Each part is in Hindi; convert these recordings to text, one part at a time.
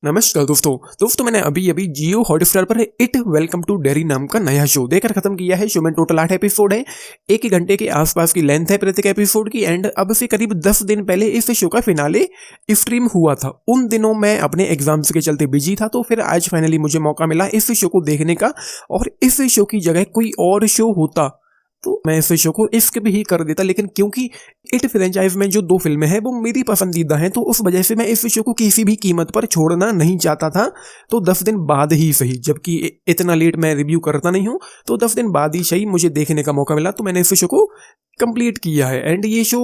नमस्कार दोस्तों मैंने अभी जियो हॉटस्टार पर इट वेलकम टू डेरी नाम का नया शो देखकर खत्म किया है। शो में टोटल 8 एपिसोड है, 1 घंटे के आसपास की लेंथ है प्रत्येक एपिसोड की। एंड अब से करीब 10 दिन पहले इस शो का फिनाले स्ट्रीम हुआ था। उन दिनों मैं अपने एग्जाम्स के चलते बिजी था, तो फिर आज फाइनली मुझे मौका मिला इस शो को देखने का। और इस शो की जगह कोई और शो होता तो मैं इस शो को स्किप ही कर देता, लेकिन क्योंकि इट फ्रेंचाइज में जो 2 फिल्में हैं वो मेरी पसंदीदा हैं, तो उस वजह से मैं इस शो को किसी भी कीमत पर छोड़ना नहीं चाहता था। तो 10 दिन बाद ही सही, जबकि इतना लेट मैं रिव्यू करता नहीं हूँ, तो 10 दिन बाद ही सही मुझे देखने का मौका मिला, तो मैंने इस शो को कंप्लीट किया है। एंड ये शो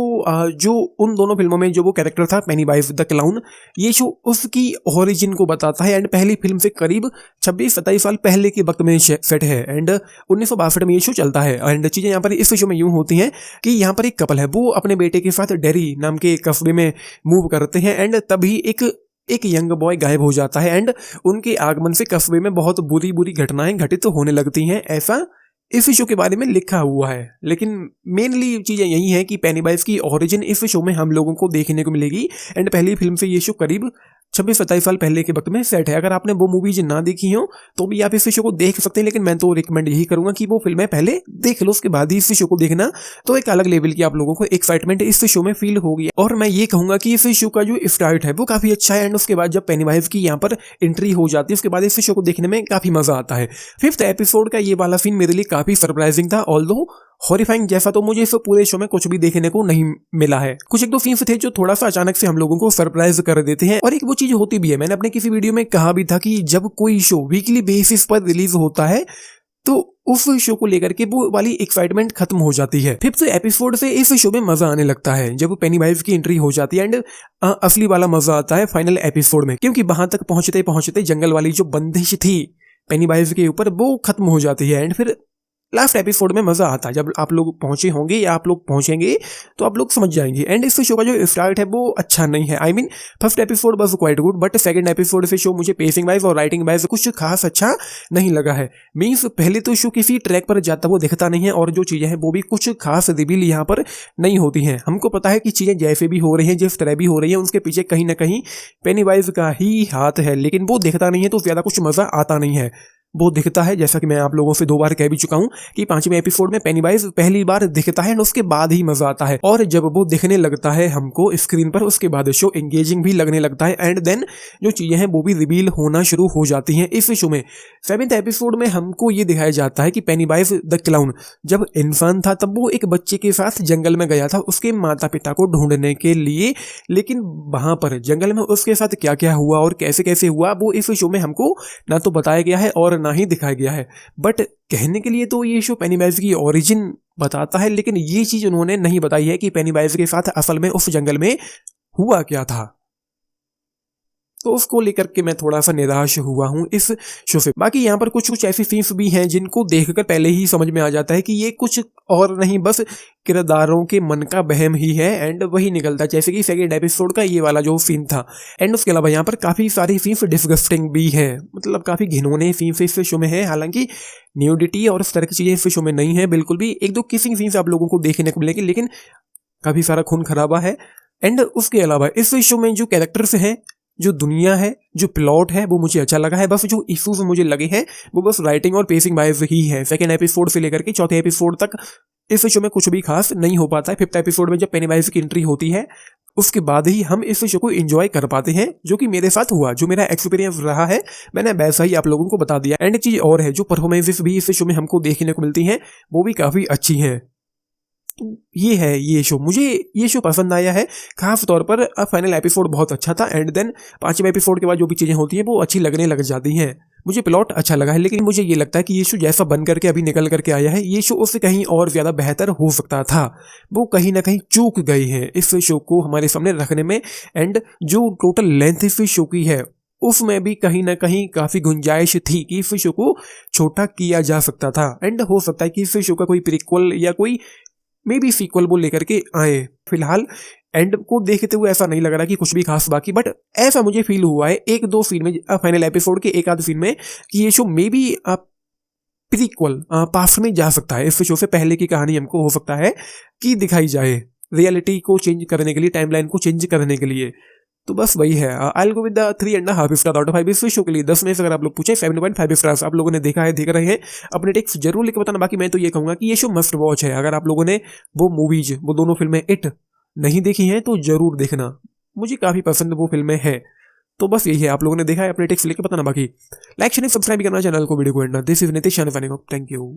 जो उन दोनों फिल्मों में जो वो कैरेक्टर था पेनीवाइज द क्लाउन, ये शो उसकी ओरिजिन को बताता है। एंड पहली फिल्म से करीब 26-27 साल पहले के वक्त में सेट है। एंड 1962 में ये शो चलता है। एंड चीजें यहाँ पर इस शो में यूं होती हैं कि यहाँ पर एक कपल है, वो अपने बेटे के साथ डेरी नाम के कस्बे में मूव करते हैं। एंड तभी एक यंग बॉय गायब हो जाता है। एंड उनके आगमन से कस्बे में बहुत बुरी बुरी घटनाएं घटित तो होने लगती हैं, ऐसा इस शो के बारे में लिखा हुआ है। लेकिन मेनली चीजें यही है कि पेनीवाइज की ओरिजिन इस शो में हम लोगों को देखने को मिलेगी। एंड पहली फिल्म से ये शो करीब 26-27 साल पहले के वक्त में सेट है। अगर आपने वो मूवीज ना देखी हो तो भी आप इस शो को देख सकते हैं, लेकिन मैं तो रिकमेंड यही करूंगा कि वो फिल्में पहले देख लो, उसके बाद ही इस शो को देखना। तो एक अलग लेवल की आप लोगों को एक्साइटमेंट इस शो में फील होगी। और मैं ये कहूंगा कि इस शो का जो स्टार्ट है वो काफी अच्छा है। एंड उसके बाद जब पेनीवाइज की यहाँ पर एंट्री हो जाती है, उसके बाद इस शो को देखने में काफी मजा आता है। 5th एपिसोड का ये वाला सीन मेरे लिए काफी सरप्राइजिंग था, ऑल्दो हॉरिफाइंग जैसा तो मुझे इस पूरे शो में कुछ भी देखने को नहीं मिला है। कुछ एक दो सीन्स थे जो थोड़ा सा अचानक से हम लोगों को सरप्राइज कर देते हैं, और एक वो चीज होती भी है। मैंने अपने किसी वीडियो में कहा भी था कि जब कोई शो वीकली बेसिस पर रिलीज होता है तो उस शो को लेकर के वो वाली एक्साइटमेंट खत्म हो जाती है। 5th एपिसोड से इस शो में मजा आने लगता है जब पेनीवाइज की एंट्री हो जाती है। एंड असली वाला मजा आता है फाइनल एपिसोड में, क्योंकि वहां तक पहुंचते पहुंचते जंगल वाली जो बंदिश थी पेनीवाइज के ऊपर वो खत्म हो जाती है। एंड फिर लास्ट एपिसोड में मजा आता है। जब आप लोग पहुंचे होंगे या आप लोग पहुंचेंगे तो आप लोग समझ जाएंगे। एंड इस शो का जो स्टार्ट है वो अच्छा नहीं है। I mean first episode was quite good, but second episode से शो मुझे पेसिंग वाइज और राइटिंग वाइज कुछ खास अच्छा नहीं लगा है। मीन्स पहले तो शो किसी ट्रैक पर जाता वो दिखता नहीं है, और जो चीजें हैं वो भी कुछ खास रिवील यहाँ पर नहीं होती हैं। हमको पता है कि चीजें जैसे भी हो रही हैं, जिस तरह भी हो रही है, उसके पीछे कहीं ना कहीं पेनीवाइज का ही हाथ है, लेकिन वो दिखता नहीं है, तो ज्यादा कुछ मजा आता नहीं है। वो दिखता है, जैसा कि मैं आप लोगों से 2 बार कह भी चुका हूं कि 5वें एपिसोड में पेनीवाइज पहली बार दिखता है, और उसके बाद ही मजा आता है। और जब वो दिखने लगता है हमको स्क्रीन पर, उसके बाद शो एंगेजिंग भी लगने लगता है। एंड देन जो चीजें हैं वो भी रिवील होना शुरू हो जाती हैं इस शो में। 7th एपिसोड में हमको ये दिखाया जाता है कि पेनीवाइज द क्लाउन जब इंसान था तब वो एक बच्चे के साथ जंगल में गया था उसके माता पिता को ढूंढने के लिए, लेकिन वहां पर जंगल में उसके साथ क्या क्या हुआ और कैसे कैसे हुआ वो इस शो में हमको ना तो बताया गया है और ना ही दिखाया गया है। बट कहने के लिए तो ये शो पेनीवाइज की ओरिजिन बताता है, लेकिन ये चीज उन्होंने नहीं बताई है कि पेनीवाइज के साथ असल में उस जंगल में हुआ क्या था। तो उसको लेकर के मैं थोड़ा सा निराश हुआ हूं इस शो से। बाकी यहाँ पर कुछ कुछ ऐसी सीन्स भी हैं जिनको देखकर पहले ही समझ में आ जाता है कि ये कुछ और नहीं, बस किरदारों के मन का बहम ही है। एंड वही निकलता है, जैसे कि सेकंड एपिसोड का ये वाला जो सीन था। एंड उसके अलावा यहाँ पर काफी सारी सीन्स डिस्गस्टिंग भी है, मतलब काफी घिनौने सीन्स इस शो में है। हालांकि न्यूडिटी और इस तरह की चीजें इस शो में नहीं है बिल्कुल भी। 1-2 किसिंग सीन्स आप लोगों को देखने को मिलेंगे, लेकिन काफी सारा खून खराबा है। एंड उसके अलावा इस शो में जो कैरेक्टर्स हैं, जो दुनिया है, जो प्लॉट है, वो मुझे अच्छा लगा है। बस जो इश्यूज मुझे लगे हैं वो बस राइटिंग और पेसिंग वाइज ही है। सेकंड एपिसोड से लेकर के चौथे एपिसोड तक इस शो में कुछ भी खास नहीं हो पाता है। 5th एपिसोड में जब पेनीवाइज की एंट्री होती है उसके बाद ही हम इस शो को एंजॉय कर पाते हैं, जो कि मेरे साथ हुआ, जो मेरा एक्सपीरियंस रहा है मैंने वैसा ही आप लोगों को बता दिया। एंड एक चीज और है, जो परफॉर्मेंसेस भी इस शो में हमको देखने को मिलती हैं वो भी काफी अच्छी हैं। ये है ये शो, मुझे ये शो पसंद आया है। खास तौर पर फाइनल एपिसोड बहुत अच्छा था। एंड देन 5वें एपिसोड के बाद जो भी चीजें होती हैं वो अच्छी लगने लग जाती हैं। मुझे प्लॉट अच्छा लगा है, लेकिन मुझे ये लगता है कि ये शो जैसा बन करके अभी निकल करके आया है, ये शो उससे कहीं और ज्यादा बेहतर हो सकता था। वो कहीं ना कहीं चूक गए हैं इस शो को हमारे सामने रखने में। एंड जो टोटल लेंथ इस शो की है उसमें भी कहीं ना कहीं काफी गुंजाइश थी कि इस शो को छोटा किया जा सकता था। एंड हो सकता है कि इस शो का कोई प्रीक्वल या कोई मे बी सीक्वल वो लेकर के आए। फिलहाल एंड को देखते हुए ऐसा नहीं लग रहा कि कुछ भी खास बाकी, बट ऐसा मुझे फील हुआ है 1-2 सीन में, फाइनल एपिसोड के एक आध सीन में, कि ये शो मे बी प्रीक्वल पास में जा सकता है। इस शो से पहले की कहानी हमको हो सकता है कि दिखाई जाए, रियलिटी को चेंज करने के लिए, टाइमलाइन को चेंज करने के लिए। तो बस वही है। I go with the 3.5 star out of 5 इस शो के लिए। 10 में से अगर आप लोग पूछे 7.5 स्टार्स आप लोगों ने देखा है, देख रहे हैं, अपने टेक्स जरूर लिख के बताना। बाकी मैं तो ये कहूंगा कि ये शो मस्ट वॉच है। अगर आप लोगों ने वो मूवीज, वो दोनों फिल्में इट नहीं देखी हैं तो जरूर देखना, मुझे काफी पसंद वो फिल्में हैं। तो बस यही है, आप लोगों ने देखा है, अपने टेक्स लिख के बताना। बाकी लाइक शेयर सब्सक्राइब करना चैनल को, वीडियो को and this is Nitish, thank you.